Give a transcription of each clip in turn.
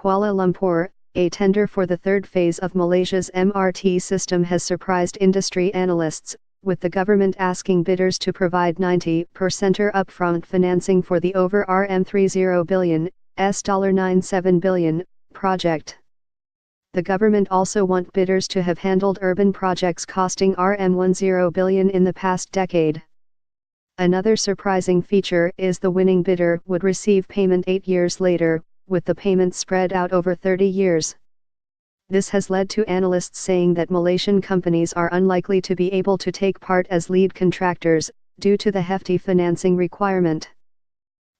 Kuala Lumpur, a tender for the third phase of Malaysia's MRT system has surprised industry analysts, with the government asking bidders to provide 90% upfront financing for the over RM30 billion, $97 billion, project. The government also want bidders to have handled urban projects costing RM10 billion in the past decade. Another surprising feature is the winning bidder would receive payment 8 years later, with the payment spread out over 30 years. This has led to analysts saying that Malaysian companies are unlikely to be able to take part as lead contractors, due to the hefty financing requirement.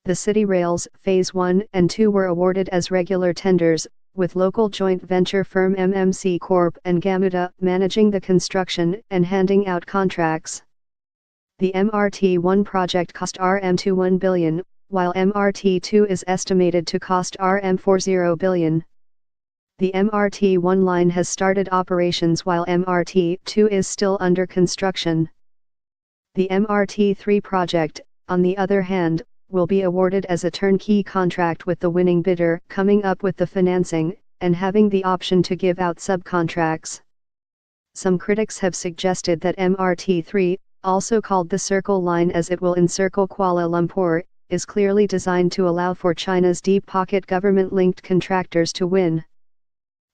The City Rails Phase 1 and 2 were awarded as regular tenders, with local joint venture firm MMC Corp and Gamuda managing the construction and handing out contracts. The MRT1 project cost RM21 billion, while MRT2 is estimated to cost RM40 billion. The MRT1 line has started operations while MRT2 is still under construction. The MRT3 project, on the other hand, will be awarded as a turnkey contract with the winning bidder coming up with the financing, and having the option to give out subcontracts. Some critics have suggested that MRT3, also called the Circle Line as it will encircle Kuala Lumpur, is clearly designed to allow for China's deep-pocket government-linked contractors to win.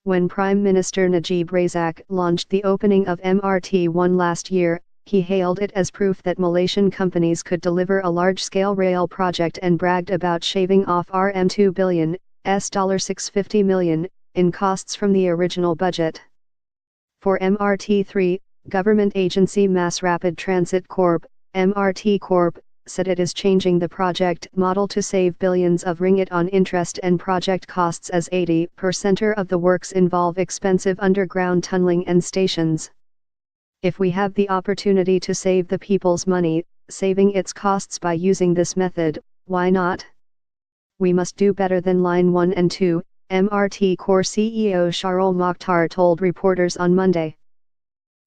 When Prime Minister Najib Razak launched the opening of MRT1 last year, he hailed it as proof that Malaysian companies could deliver a large-scale rail project and bragged about shaving off RM2 billion, $650 million, in costs from the original budget. For MRT3, government agency Mass Rapid Transit Corp, MRT Corp, said it is changing the project model to save billions of ringgit on interest and project costs as 80% of the works involve expensive underground tunneling and stations. If we have the opportunity to save the people's money, saving its costs by using this method, why not? We must do better than Line 1 and 2, MRT Core CEO Shahrul Mokhtar told reporters on Monday.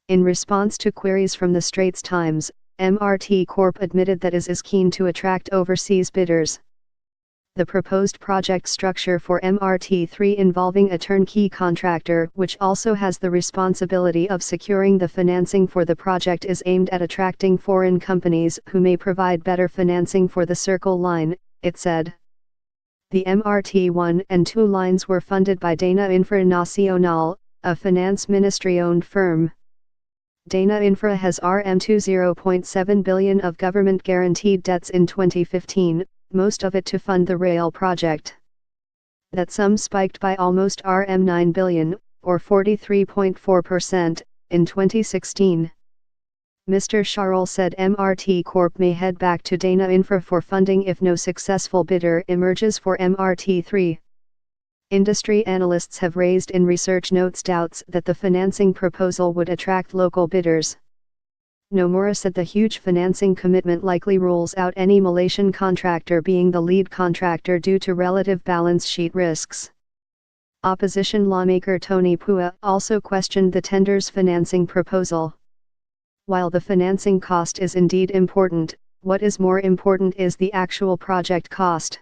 In response to queries from the Straits Times, MRT Corp admitted that it is keen to attract overseas bidders. The proposed project structure for MRT3 involving a turnkey contractor which also has the responsibility of securing the financing for the project is aimed at attracting foreign companies who may provide better financing for the Circle Line, it said. The MRT1 and 2 lines were funded by Dana Infra Nacional, a finance ministry-owned firm. Dana Infra has RM20.7 billion of government-guaranteed debts in 2015, most of it to fund the rail project. That sum spiked by almost RM9 billion, or 43.4%, in 2016. Mr. Shahrul said MRT Corp may head back to Dana Infra for funding if no successful bidder emerges for MRT3. Industry analysts have raised in research notes doubts that the financing proposal would attract local bidders. Nomura said the huge financing commitment likely rules out any Malaysian contractor being the lead contractor due to relative balance sheet risks. Opposition lawmaker Tony Pua also questioned the tender's financing proposal. While the financing cost is indeed important, what is more important is the actual project cost.